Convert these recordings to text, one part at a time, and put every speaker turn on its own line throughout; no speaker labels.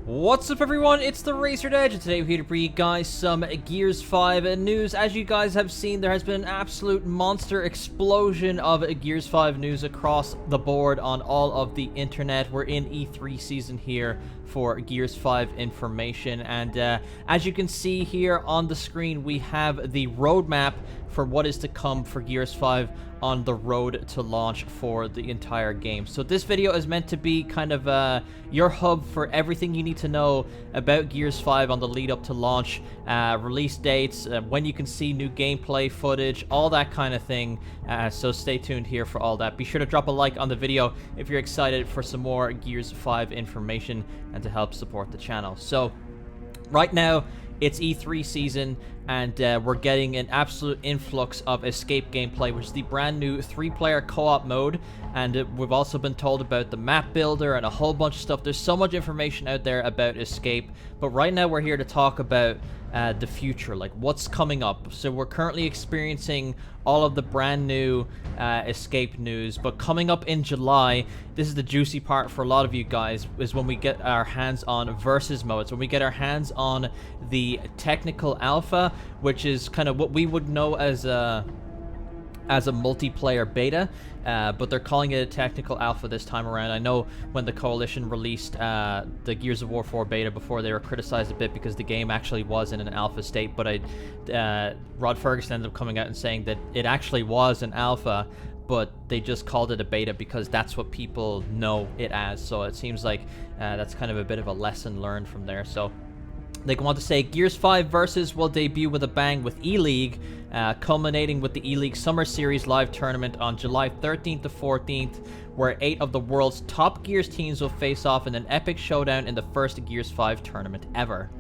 What's up everyone, it's TheRazoredEdge, and today we're here to bring you guys some Gears 5 news. As you guys have seen, there has been an absolute monster explosion of Gears 5 news across the board on all of the internet. We're in E3 season here for Gears 5 information, and as you can see here on the screen, we have the roadmap for what is to come for Gears 5 on the road to launch for the entire game. So this video is meant to be kind of your hub for everything you need to know about Gears 5 on the lead up to launch, release dates, when you can see new gameplay footage, all that kind of thing. So stay tuned here for all that. Be sure to drop a like on the video if you're excited for some more Gears 5 information and to help support the channel. So right now, it's E3 season, and we're getting an absolute influx of Escape gameplay, which is the brand new 3-player co-op mode, and we've also been told about the map builder and a whole bunch of stuff. There's so much information out there about Escape, but right now we're here to talk about the future, like what's coming up. So we're currently experiencing all of the brand new Escape news, but coming up in July, this is the juicy part for a lot of you guys, is when we get our hands on versus modes, when we get our hands on the technical alpha, which is kind of what we would know as a multiplayer beta, but they're calling it a technical alpha this time around. I know when the Coalition released the Gears of War 4 beta before, they were criticized a bit because the game actually was in an alpha state, but Rod Ferguson ended up coming out and saying that it actually was an alpha, but they just called it a beta because that's what people know it as. So it seems like that's kind of a bit of a lesson learned from there. So they go on to say Gears 5 Versus will debut with a bang with E-League, culminating with the E-League Summer Series live tournament on July 13th to 14th, where 8 of the world's top Gears teams will face off in an epic showdown in the first Gears 5 tournament ever.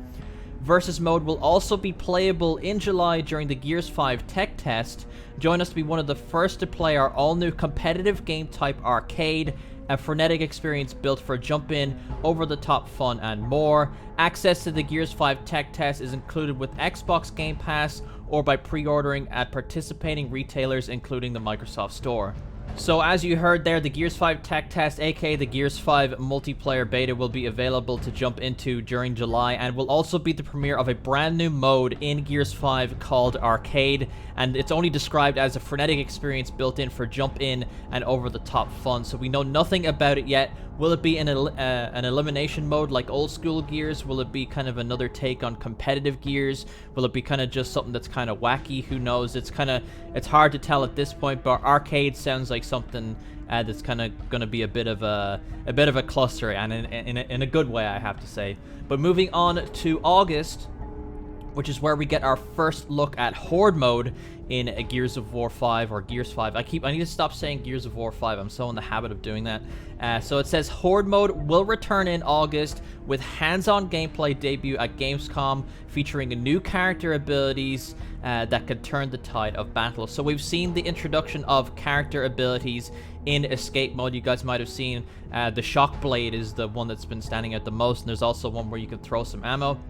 Versus mode will also be playable in July during the Gears 5 tech test. Join us to be one of the first to play our all-new competitive game type Arcade, a frenetic experience built for jump-in, over-the-top fun, and more. Access to the Gears 5 tech test is included with Xbox Game Pass or by pre-ordering at participating retailers, including the Microsoft Store. So as you heard there, the Gears 5 tech test, aka the Gears 5 multiplayer beta, will be available to jump into during July, and will also be the premiere of a brand new mode in Gears 5 called Arcade, and it's only described as a frenetic experience built in for jump in and over the top fun. So we know nothing about it yet. Will it be an elimination mode like old school Gears? Will it be kind of another take on competitive Gears? Will it be kind of just something that's kind of wacky? Who knows? It's hard to tell at this point, but Arcade sounds like something that's kind of going to be a bit of a cluster, and in a good way, I have to say. But moving on to August, which is where we get our first look at Horde Mode in Gears of War 5, or Gears 5. I need to stop saying Gears of War 5. I'm so in the habit of doing that. So it says Horde Mode will return in August with hands-on gameplay debut at Gamescom, featuring new character abilities that could turn the tide of battle. So we've seen the introduction of character abilities in Escape Mode. You guys might have seen the Shock Blade is the one that's been standing out the most, and there's also one where you can throw some ammo.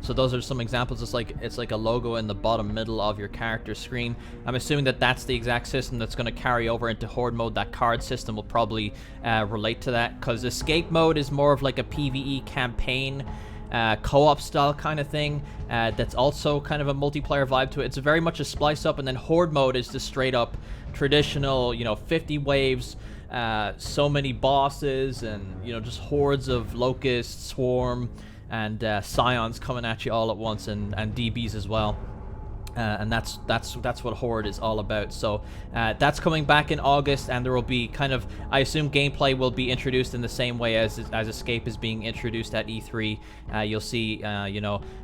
So those are some examples. It's like a logo in the bottom middle of your character screen. I'm assuming that that's the exact system that's going to carry over into Horde Mode. That card system will probably relate to that, because Escape Mode is more of like a PvE campaign co-op style kind of thing that's also kind of a multiplayer vibe to it. It's very much a splice up, and then Horde Mode is the straight up traditional, 50 waves, so many bosses, and just hordes of locusts, swarm, and Scions coming at you all at once, and DBs as well. And that's what Horde is all about. So that's coming back in August, and there will be kind of, I assume, gameplay will be introduced in the same way as Escape is being introduced at E3. You'll see,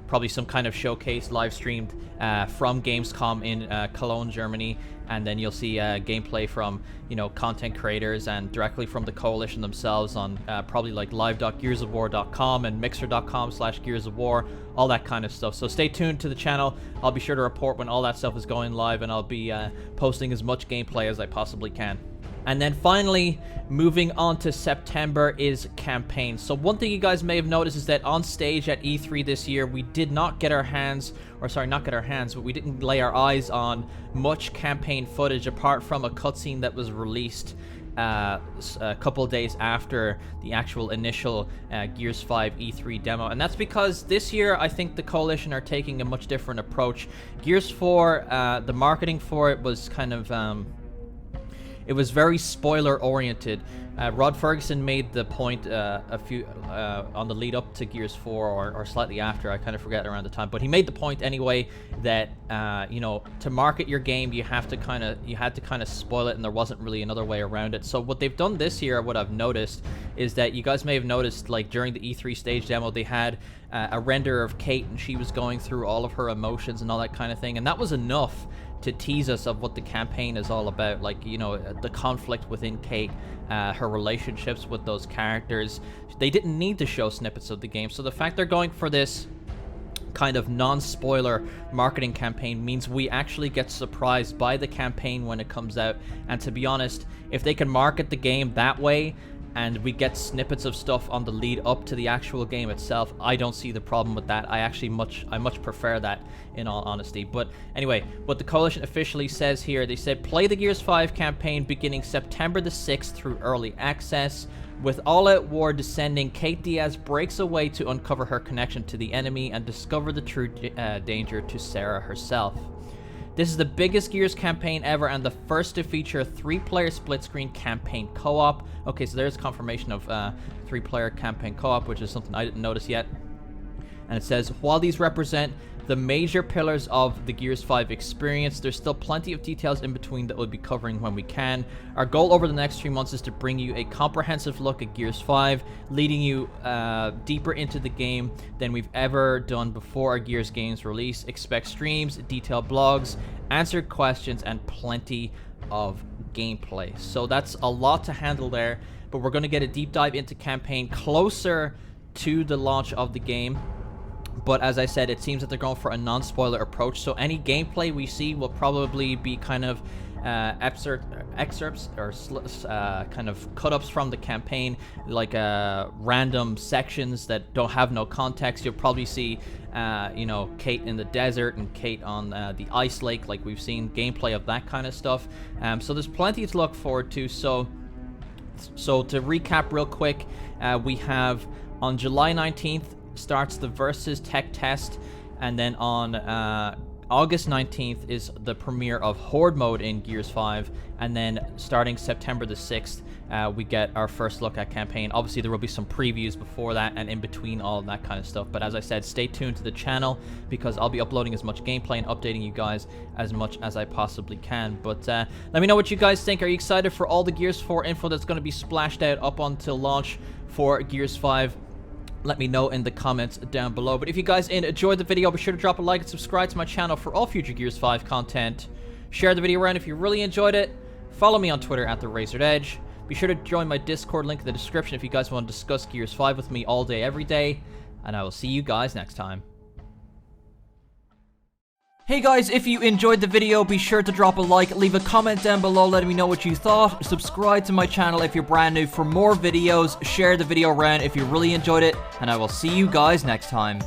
probably some kind of showcase live streamed from Gamescom in Cologne, Germany, and then you'll see gameplay from content creators and directly from the Coalition themselves on probably like live.gearsofwar.com and mixer.com/gearsofwar, all that kind of stuff. So stay tuned to the channel. I'll be sure to report when all that stuff is going live, and I'll be posting as much gameplay as I possibly can. And then finally, moving on to September, is campaign. So one thing you guys may have noticed is that on stage at E3 this year, we did not get our hands, or sorry, not get our hands, but we didn't lay our eyes on much campaign footage apart from a cutscene that was released a couple days after the actual initial Gears 5 E3 demo, and that's because this year I think the Coalition are taking a much different approach. Gears 4, the marketing for it was kind of it was very spoiler oriented. Rod Ferguson made the point on the lead up to Gears 4 or slightly after, I kind of forget around the time, but he made the point anyway that you know, to market your game you had to kind of spoil it, and there wasn't really another way around it. So what they've done this year, what I've noticed, is that you guys may have noticed, like during the E3 stage demo, they had a render of Kate, and she was going through all of her emotions and all that kind of thing, and that was enough to tease us of what the campaign is all about. Like, you know, the conflict within Kate, her relationships with those characters. They didn't need to show snippets of the game, so the fact they're going for this kind of non-spoiler marketing campaign means we actually get surprised by the campaign when it comes out. And to be honest, if they can market the game that way and we get snippets of stuff on the lead up to the actual game itself, I don't see the problem with that. I much prefer that, in all honesty. But anyway, what the Coalition officially says here, they said play the Gears 5 campaign beginning September the 6th through early access. With all-out war descending, Kate Diaz breaks away to uncover her connection to the enemy and discover the true danger to Sarah herself. This is the biggest Gears campaign ever and the first to feature a 3-player split-screen campaign co-op. Okay, so there's confirmation of 3-player campaign co-op, which is something I didn't notice yet. And it says, while these represent the major pillars of the Gears 5 experience, there's still plenty of details in between that we'll be covering when we can. Our goal over the next 3 months is to bring you a comprehensive look at Gears 5, leading you deeper into the game than we've ever done before our Gears games release. Expect streams, detailed blogs, answered questions, and plenty of gameplay. So that's a lot to handle there, but we're going to get a deep dive into campaign closer to the launch of the game. But as I said, it seems that they're going for a non-spoiler approach, so any gameplay we see will probably be kind of excerpts or kind of cut-ups from the campaign, like random sections that don't have no context. You'll probably see you know, Kate in the desert and Kate on the ice lake, like we've seen gameplay of that kind of stuff. So there's plenty to look forward to. So to recap real quick, we have on July 19th starts the Versus tech test, and then on August 19th is the premiere of Horde Mode in Gears 5, and then starting September the 6th, we get our first look at campaign. Obviously, there will be some previews before that and in between all of that kind of stuff, but as I said, stay tuned to the channel because I'll be uploading as much gameplay and updating you guys as much as I possibly can. But let me know what you guys think. Are you excited for all the Gears 4 info that's going to be splashed out up until launch for Gears 5? Let me know in the comments down below. But if you guys enjoyed the video, be sure to drop a like and subscribe to my channel for all future Gears 5 content. Share the video around if you really enjoyed it. Follow me on Twitter at TheRazoredEdge. Be sure to join my Discord link in the description if you guys want to discuss Gears 5 with me all day, every day. And I will see you guys next time. Hey guys, if you enjoyed the video, be sure to drop a like, leave a comment down below letting me know what you thought, subscribe to my channel if you're brand new for more videos, share the video around if you really enjoyed it, and I will see you guys next time.